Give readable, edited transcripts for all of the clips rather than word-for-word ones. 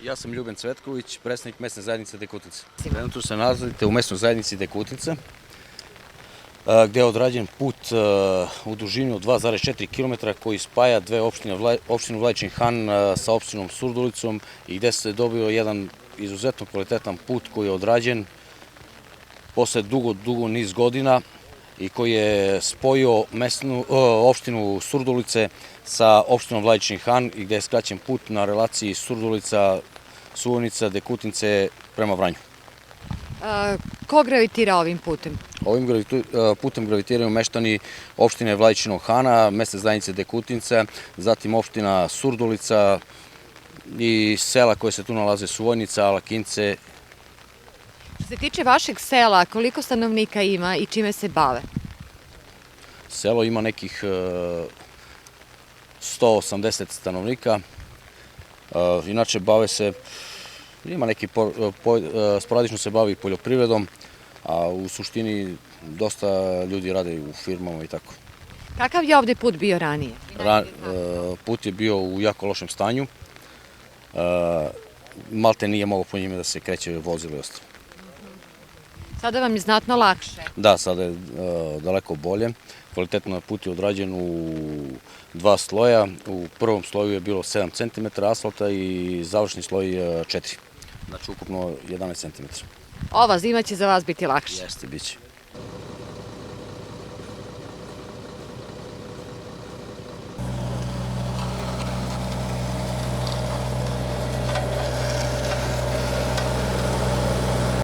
Ja sam Ljuben Cvetković, predstavnik mesne zajednice Dekutinca. Trenutno se nalazite u mesnoj zajednici Dekutinca, gde je odrađen put u dužini od 2,4 km koji spaja dve opštine, opštinu Vladičin Han sa opštinom Surdulicom i gde se dobio jedan izuzetno kvalitetan put koji je odrađen posle dugo niz godina i koji je spojio opštinu Surdulice sa opštinom Vladičin Han i gde je skraćen put na relaciji Surdulica, Suvonica, Dekutince prema Vranju. Ko gravitira ovim putem? Ovim putem gravitiraju meštani opštine Vladičinog Hana, mesne zajednice Dekutinca, zatim opština Surdulica i sela koje se tu nalaze, Suvojnica, Alakince. Što se tiče vašeg sela, koliko stanovnika ima i čime se bave? Selo ima nekih 180 stanovnika, inače bave se, ima neki, sporadično se bavi poljoprivredom, a u suštini dosta ljudi rade u firmama i tako. Kakav je ovde put bio ranije? Put je bio u jako lošem stanju, malte nije mogao po njime da se kreće vozilo i ostalo. Sada vam je znatno lakše. Da, sada je daleko bolje. Kvalitetno put je odrađen u dva sloja. U prvom sloju je bilo 7 cm asfalta i završni sloj 4. Znači ukupno 11 cm. Ova zima će za vas biti lakše. Jeste, bit će.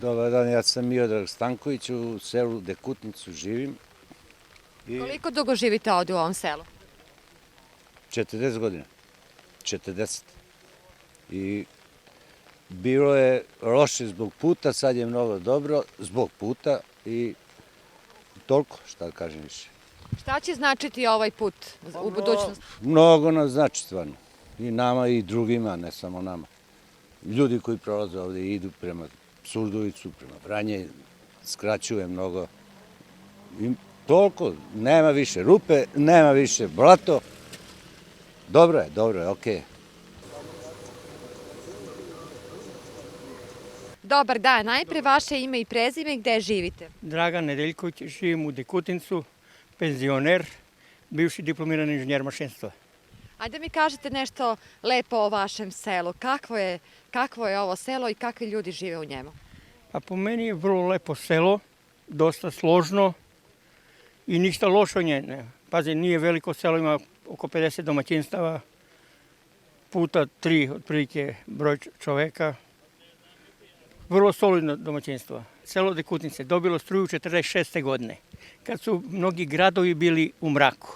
Dobar dan, ja sam Miodrag Stanković, u selu Dekutnicu živim. Koliko dugo živite ovde u ovom selu? 40 godina. 40. I bilo je loše zbog puta, sad je mnogo dobro zbog puta i toliko, šta da kažem više. Šta će značiti ovaj put u budućnosti? Mnogo nas znači stvarno. I nama i drugima, ne samo nama. Ljudi koji prolaze ovde idu prema Surdulicu, prema Vranje, skraćuje mnogo. I toliko, nema više rupe, nema više blato. Dobro je, okej. Dobar dan, najpre vaše ime i prezime, gde živite? Dragan Nedeljković, živim u Dekutincu, penzioner, bivši diplomirani inženjer mašinstva. Ajde mi kažete nešto lepo o vašem selu. Kakvo je ovo selo i kakvi ljudi žive u njemu? A po meni je vrlo lepo selo, dosta složno i ništa loše o njemu. Pazi, nije veliko selo, ima oko 50 domaćinstava, puta 3 otprilike broj čoveka. Vrlo solidno domaćinstvo. Selo Dekutince dobilo struju 46. godine, kad su mnogi gradovi bili u mraku.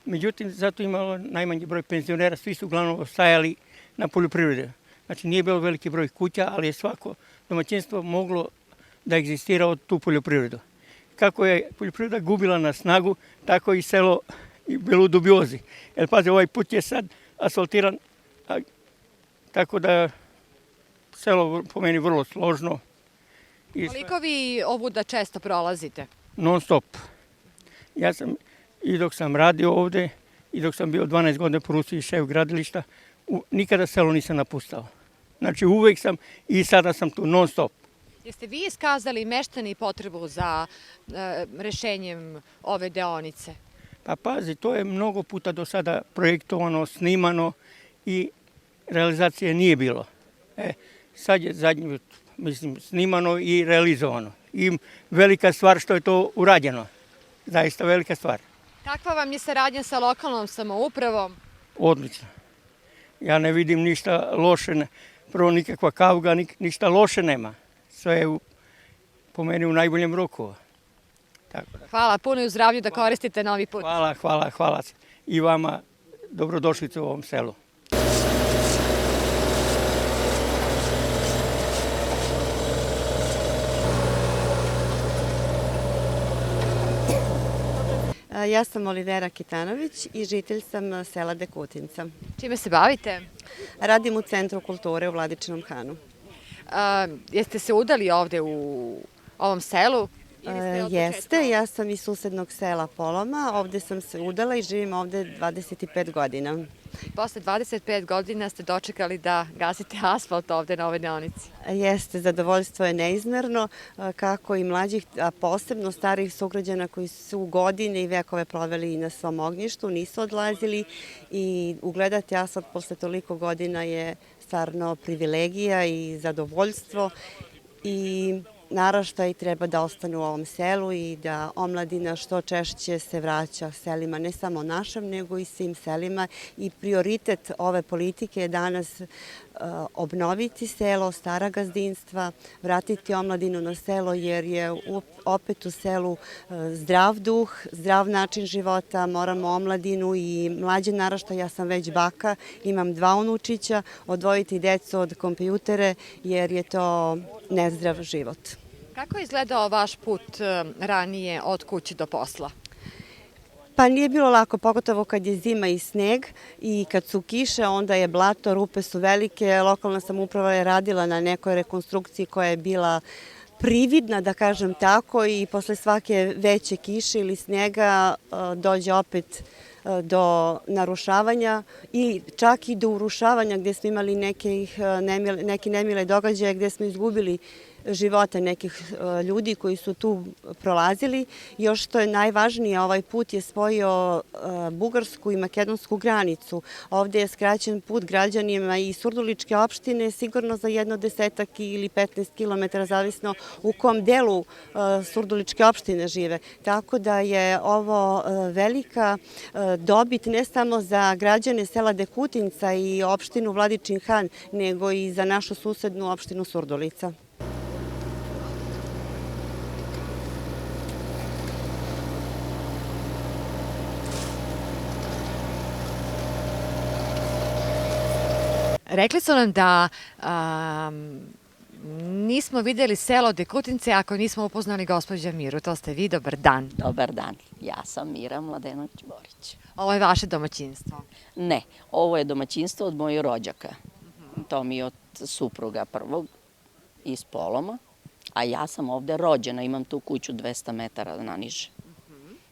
Međutim, zato imalo najmanji broj penzionera, svi su uglavnom ostajali na poljoprivredi. Znači, nije bilo veliki broj kuća, ali je svako domaćinstvo moglo da egzistira od tu poljoprivredu. Kako je poljoprivreda gubila na snagu, tako i selo bilo u dubiozi. Jer, pazi, ovaj put je sad asfaltiran, tako da selo po meni vrlo složno. Koliko vi ovuda često prolazite? Non stop. Ja sam, i dok sam radio ovde, i dok sam bio 12 godina po Rusiji šef gradilišta, nikada selo nisam napustao. Znači uvek sam i sada sam tu non stop. Jeste vi iskazali meštani potrebu za rešenjem ove deonice? Pa pazi, to je mnogo puta do sada projektovano, snimano i realizacije nije bilo. Sad je zadnji, mislim, snimano i realizovano. I velika stvar što je to urađeno. Zaista velika stvar. Kakva vam je saradnja sa lokalnom samoupravom? Odlično. Ja ne vidim ništa loše, prvo nikakva kauga, ništa loše nema. Sve je po meni u najboljem roku. Hvala puno i u zdravlju da koristite novi put. Hvala. I vama dobrodošlicu u ovom selu. Ja sam Olivera Kitanović i žitelj sam sela Dekutinca. Čime se bavite? Radim u Centru kulture u Vladičinom Hanu. Jeste se udali ovde u ovom selu? Jeste, ja sam iz susednog sela Poloma, ovde sam se udala i živim ovde 25 godina. Posle 25 godina ste dočekali da gasite asfalt ovde na ovoj deonici. Jeste, zadovoljstvo je neizmerno, kako i mlađih, a posebno starih sugrađana koji su godine i vekove proveli na svom ognjištu, nisu odlazili i ugledati asfalt posle toliko godina je stvarno privilegija i zadovoljstvo i naraštaj treba da ostanu u ovom selu i da omladina što češće se vraća selima, ne samo našem, nego i svim selima. I prioritet ove politike je danas obnoviti selo, stara gazdinstva, vratiti omladinu na selo jer je opet u selu zdrav duh, zdrav način života, moramo omladinu i mlađe naraštaje, ja sam već baka, imam 2 unučića, odvojiti decu od kompjutere jer je to nezdrav život. Kako je izgledao vaš put ranije od kuće do posla? Pa nije bilo lako, pogotovo kad je zima i sneg i kad su kiše, onda je blato, rupe su velike. Lokalna samouprava je radila na nekoj rekonstrukciji koja je bila prividna, da kažem tako, i posle svake veće kiše ili snega dođe opet do narušavanja i čak i do urušavanja gde smo imali neke nemile događaje gde smo izgubili živote nekih ljudi koji su tu prolazili. Još što je najvažnije, ovaj put je spojio bugarsku i makedonsku granicu. Ovde je skraćen put građanima i Surduličke opštine sigurno za jedno 10 ili 15 kilometara, zavisno u kom delu Surduličke opštine žive. Tako da je ovo velika dobit ne samo za građane sela Dekutinca i opštinu Vladičin Han, nego i za našu susednu opštinu Surdulica. Rekli su nam da nismo videli selo Dekutince ako nismo upoznali gospođa Miru. To ste vi, dobar dan. Dobar dan, ja sam Mira Mladenović-Borić. Ovo je vaše domaćinstvo? Ne, ovo je domaćinstvo od mojih rođaka. To mi je od supruga prvog iz Poloma, a ja sam ovde rođena, imam tu kuću 200 metara naniže.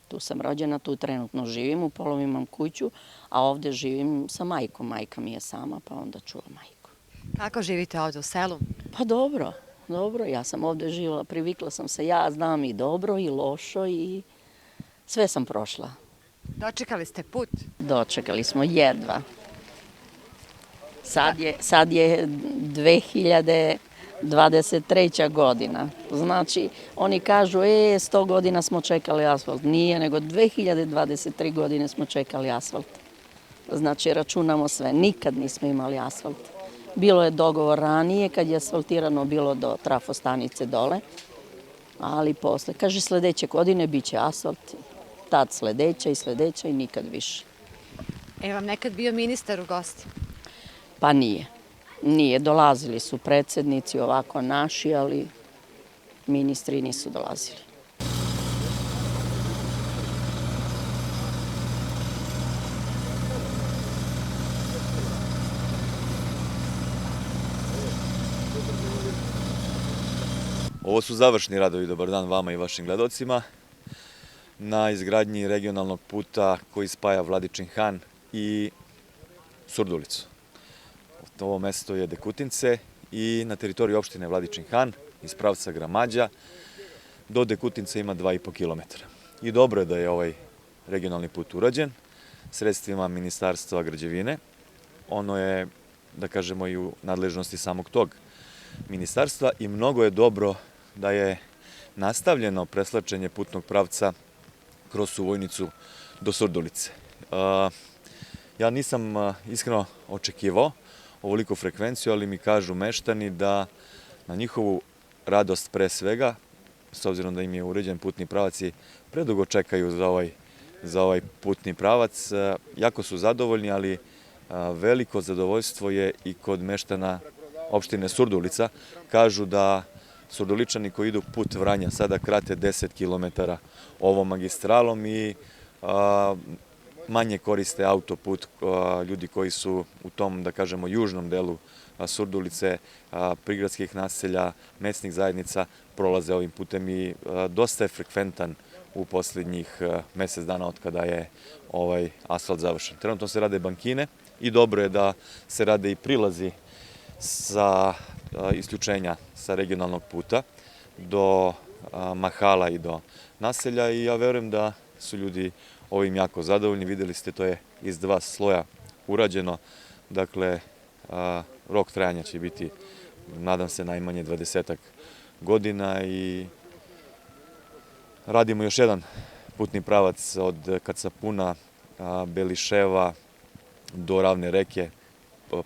Tu sam rođena, tu trenutno živim, u Polomu imam kuću, a ovde živim sa majkom. Majka mi je sama, pa onda čuva majku. Kako živite ovde u selu? Pa dobro, ja sam ovde živjela, privikla sam se, ja znam i dobro i lošo i sve sam prošla. Dočekali ste put? Dočekali smo jedva. Sad je 2023. godina. Znači, oni kažu, 100 godina smo čekali asfalt. Nije, nego 2023 godine smo čekali asfalt. Znači, računamo sve. Nikad nismo imali asfalt. Bilo je dogovor ranije, kad je asfaltirano bilo do trafostanice dole, ali posle. Kaže, sledeće godine bit će asfalt. Tad sledeća i nikad više. Vam nekad bio ministar u gosti? Pa nije. Nije, dolazili su predsednici ovako naši, ali ministri nisu dolazili. Ovo su završni radovi, dobar dan vama i vašim gledalcima, na izgradnji regionalnog puta koji spaja Vladičin Han i Surdulicu. Ovo mesto je Dekutince i na teritoriji opštine Vladičin Han iz pravca Gramađa do Dekutince ima 2,5 km. I dobro je da je ovaj regionalni put urađen sredstvima Ministarstva građevine. Ono je, da kažemo, i u nadležnosti samog tog ministarstva i mnogo je dobro da je nastavljeno preslačenje putnog pravca kroz Suvojnicu do Surdulice. Ja nisam iskreno očekivao ovoliko frekvenciju, ali mi kažu meštani da na njihovu radost pre svega, s obzirom da im je uređen putni pravac i predugo čekaju za ovaj putni pravac, jako su zadovoljni, ali veliko zadovoljstvo je i kod meštana opštine Surdulica. Kažu da Surduličani koji idu put Vranja sada krate 10 km ovom magistralom i manje koriste autoput, ljudi koji su u tom, da kažemo, južnom delu Surdulice, prigradskih naselja, mesnih zajednica prolaze ovim putem i dosta je frekventan u posljednjih mesec dana od kada je ovaj asfalt završen. Trenutno se rade bankine i dobro je da se rade i prilazi sa isključenja sa regionalnog puta do mahala i do naselja i ja verujem da su ljudi ovim jako zadovoljni. Videli ste, to je iz 2 sloja urađeno, dakle rok trajanja će biti, nadam se, najmanje 20 godina i radimo još jedan putni pravac od Kacapuna, Beliševa do Ravne reke,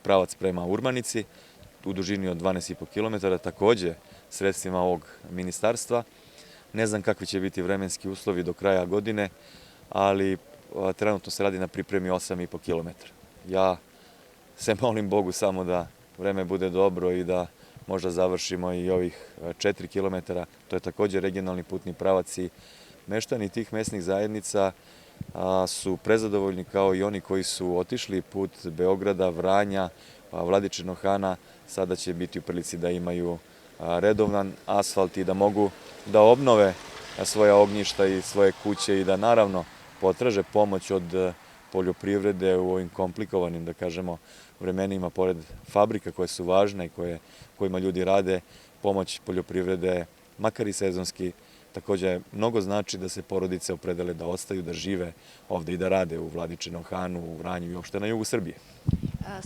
pravac prema Urmanici u dužini od 12,5 km, takođe sredstvima ovog ministarstva. Ne znam kakvi će biti vremenski uslovi do kraja godine, ali trenutno se radi na pripremi 8,5 km. Ja se molim Bogu samo da vreme bude dobro i da možda završimo i ovih 4 km. To je takođe regionalni putni pravac i meštani tih mesnih zajednica su prezadovoljni kao i oni koji su otišli put Beograda, Vranja, Vladičinog Hana. Sada će biti u prilici da imaju redovan asfalt i da mogu da obnove svoja ognjišta i svoje kuće i da naravno potraže pomoć od poljoprivrede u ovim komplikovanim, da kažemo, vremenima, pored fabrika koje su važne i kojima ljudi rade. Pomoć poljoprivrede, makar i sezonski, takođe mnogo znači da se porodice opredele da ostaju, da žive ovde i da rade u Vladičinom Hanu, u Vranju i uopšte na jugu Srbije.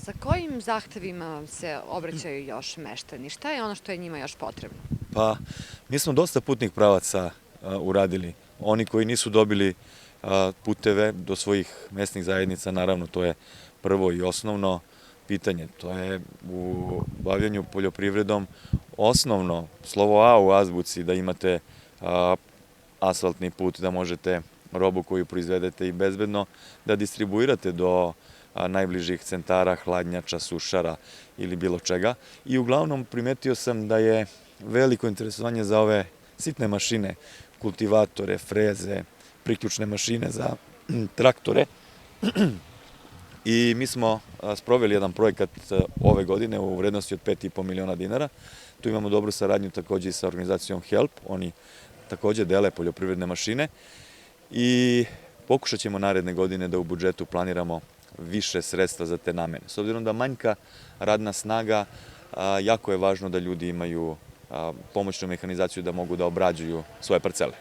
Sa kojim zahtevima se obraćaju još meštani? Šta je ono što je njima još potrebno? Pa, mi smo dosta putnih pravaca uradili. Oni koji nisu dobili puteve do svojih mesnih zajednica, naravno to je prvo i osnovno pitanje. To je u bavljanju poljoprivredom osnovno slovo A u azbuci, da imate asfaltni put, da možete robu koju proizvedete i bezbedno da distribuirate do najbližih centara, hladnjača, sušara ili bilo čega. I uglavnom primetio sam da je veliko interesovanje za ove sitne mašine, kultivatore, freze, priključne mašine za traktore. I mi smo sproveli jedan projekat ove godine u vrednosti od 5,5 miliona dinara. Tu imamo dobru saradnju takođe i sa organizacijom HELP. Oni takođe dele poljoprivredne mašine i pokušat ćemo naredne godine da u budžetu planiramo više sredstva za te namene. S obzirom da manjka radna snaga, jako je važno da ljudi imaju pomoćnu mehanizaciju da mogu da obrađuju svoje parcele.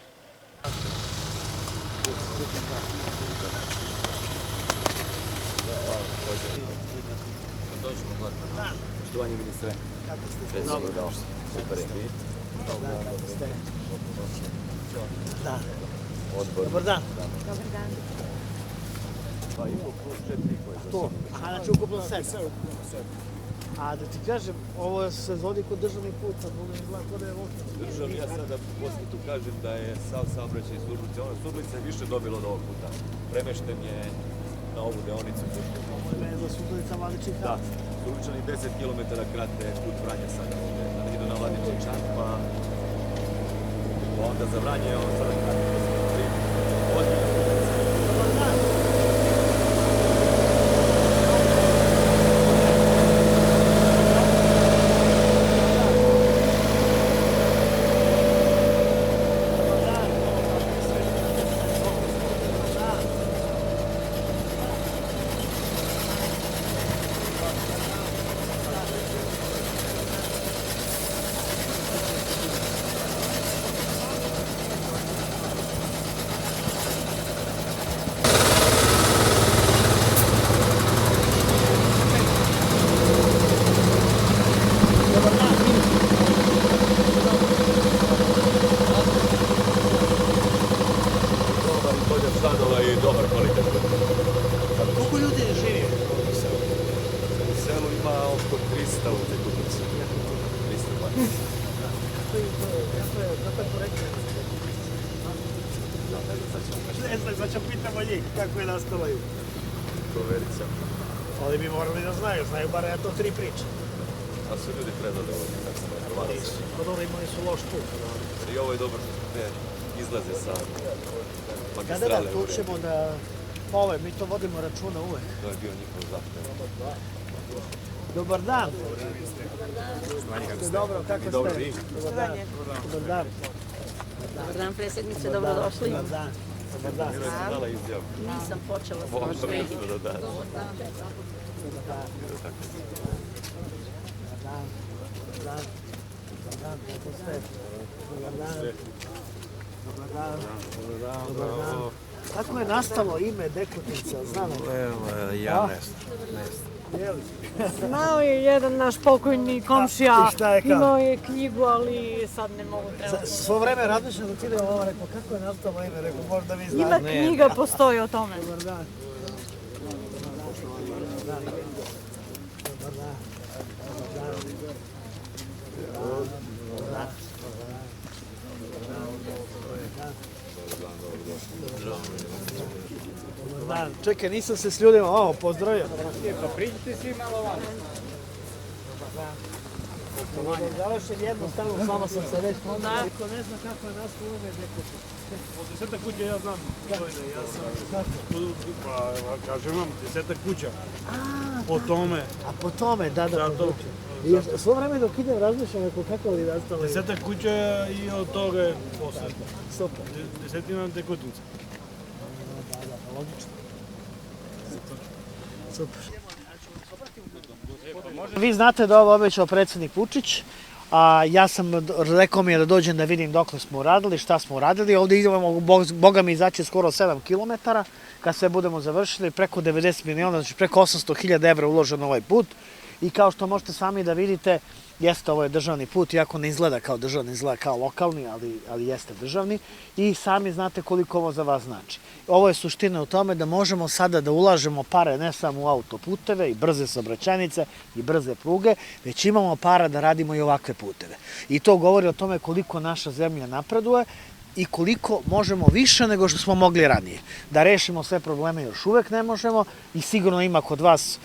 Poštovanje ministre. Kako ste? Dobro. Super. Da. Odbor. Dobar dan. Dobar dan. 2,5 plus 4 koje za To, a znači ukupno 7. A da ti kažem, ovo se zvodi kod državni put, sad mogu izgleda kod je lokal. Držav, ja sada posle tu kažem da je sav saobraćaj iz Surdulice. Surdulica je više dobila od ovog puta. Premešten je na ovu deonicu. Ovo je za Surdulica Vladičin Han. Da, Surduličani 10 km krate put Vranja sada ovde. Da idu na Vladičin Han, pa onda za Vranje, on sada krate. Dobar dan. Stanova i dobar kvalitet. Koliko ljudi živi u selu? U selu ima oko 300 u Tekutnici. 320. Kako je projekat? Ne znam, sad ću pitamo njih kako je nastavaju. Proverica. Ali bi morali da znaju bar to 3 priče. A su ljudi prezadovoljni, kako sam razgovarao sa njima. Pa dobro, imali su loš put. I ovo je dobro što te izlaze sa magistrale. tu ćemo da... mi to vodimo računa uvek. To je bio njihov zahtev. Dobar dan. Ste dobro, kako ste? Dobar dan. Dobar dan. Dobar dan, predsjednice, dobrodošli. Dobar dan. Dobar dan. Dala izjavu. Nisam počela s Dobar vašim. dan. Kako je nastalo ime Dekutica, znamo? Ja ne znam. Znao je jedan naš pokojni komšija, I šta je kao? imao je knjigu, ali sad ne mogu trebati. Svo vreme razmišljam dok idem ovo, rekao, kako je nastalo ime, rekao, možda vi znate. Ima knjiga, postoji o tome. Dobar dan. Čekaj, nisam se s ljudima, pozdravio. Pa priđite svi malo van. Završen jednostavno, sama sam se već ponao. Niko ne zna kako je nastalo ime Dekutica. Od 10 kuća ja znam. Pa kažem vam, 10 kuća. Po tome. A po tome, da. I svo vreme dok idem razmišljam kako li nastalo ime. 10 kuća i od toga posle. Super. Desetina Dekutinca. Logično. Super. Vi znate da ovo obećao predsjednik Vučić, a ja sam rekao mi je da dođem da vidim dokle smo uradili, šta smo uradili. Ovdje idemo, boga mi, izaći skoro 7 km, kad sve budemo završili, preko 90 miliona, znači preko 800.000 evra uloženo ovaj put. I kao što možete sami da vidite, jeste, ovo je državni put, iako ne izgleda kao državni, izgleda kao lokalni, ali jeste državni. I sami znate koliko ovo za vas znači. Ovo je suština u tome da možemo sada da ulažemo pare ne samo u autoputeve i brze saobraćajnice i brze pruge, već imamo para da radimo i ovakve puteve. I to govori o tome koliko naša zemlja napreduje i koliko možemo više nego što smo mogli ranije. Da rešimo sve probleme još uvek ne možemo i sigurno ima kod vas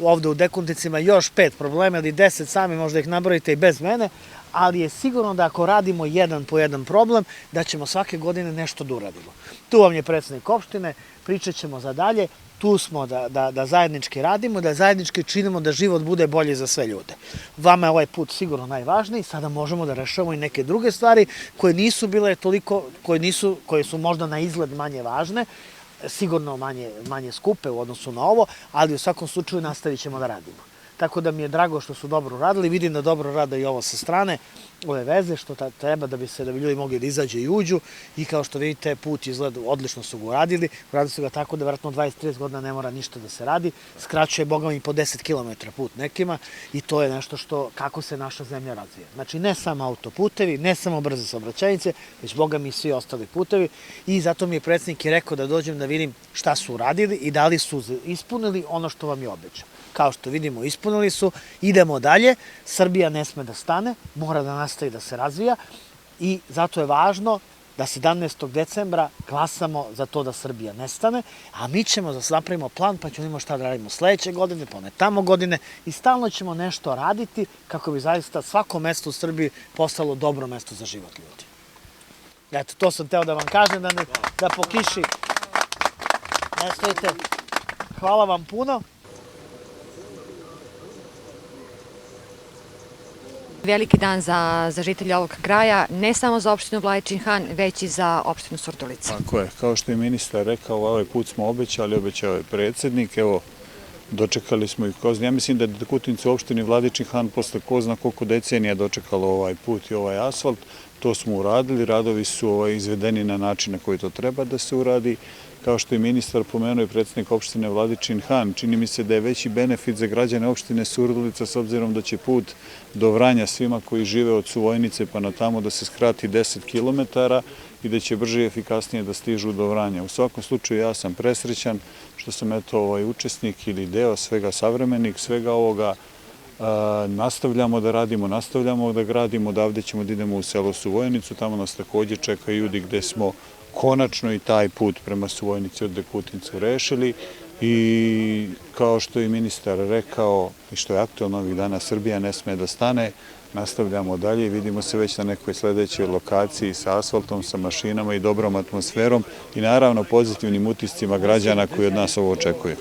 ovde u Dekunticima još 5 problema ili 10, sami možda ih nabrojite i bez mene, ali je sigurno da ako radimo jedan po jedan problem, da ćemo svake godine nešto da uradimo. Tu vam je predsjednik opštine, pričat ćemo za dalje, tu smo da zajednički radimo, da zajednički činimo da život bude bolji za sve ljude. Vama je ovaj put sigurno najvažniji, sada možemo da rešavamo i neke druge stvari koje nisu bile toliko, koje su možda na izgled manje važne, sigurno manje skupe u odnosu na ovo, ali u svakom slučaju nastavit ćemo da radimo. Tako da mi je drago što su dobro radili, vidim da dobro rade i ovo sa strane, ove veze, što treba da bi ljudi mogli da izađu i uđu i kao što vidite, put izgleda, odlično su ga uradili su ga tako da vjerojatno 20-30 godina ne mora ništa da se radi, skraćuje boga mi po 10 km put nekima i to je nešto kako se naša zemlja razvija. Znači ne samo autoputevi, ne samo brze saobraćajnice, već boga mi svi ostali putevi i zato mi je predsjednik i rekao da dođem da vidim šta su uradili i da li su ispunili ono što vam je obećao. Kao što vidimo, ispunili su, idemo dalje, Srbija ne sme da stane, mora da nastavi da se razvija i zato je važno da 17. decembra glasamo za to da Srbija nestane, a mi ćemo da napravimo plan pa ćemo šta da radimo sledeće godine, pa one tamo godine i stalno ćemo nešto raditi kako bi zaista svako mesto u Srbiji postalo dobro mesto za život ljudi. Eto, to sam teo da vam kažem, da po kiši ne stojite. Hvala vam puno. Veliki dan za žitelje ovog kraja, ne samo za opštinu Vladičin Han, već i za opštinu Surdulica. Tako je, kao što je ministar rekao, ovaj put smo obećali, obećao je predsjednik, evo, dočekali smo ih kroz. Ja mislim da je Dekutinca u opštini Vladičin Han posle ko zna koliko decenija dočekalo ovaj put i ovaj asfalt. To smo uradili, radovi su izvedeni na način na koji to treba da se uradi. Kao što je ministar pomenuo i predsjednik opštine Vladičin Han, čini mi se da je veći benefit za građane opštine Surdulica s obzirom da će put do Vranja svima koji žive od Suvojnice pa na tamo da se skrati 10 km i da će brže i efikasnije da stižu do Vranja. U svakom slučaju ja sam presrećan što sam učesnik ili deo svega savremenik, svega ovoga. Nastavljamo da radimo, nastavljamo da gradimo, odavde ćemo da idemo u selo Suvojnicu, tamo nas takođe čekaju ljudi gde smo konačno i taj put prema Suvojnici od Dekutincu rešili. I kao što je ministar rekao i što je aktualno ovih dana, Srbija ne sme da stane, nastavljamo dalje i vidimo se već na nekoj sledećoj lokaciji sa asfaltom, sa mašinama i dobrom atmosferom i naravno pozitivnim utiscima građana koji od nas ovo očekuju.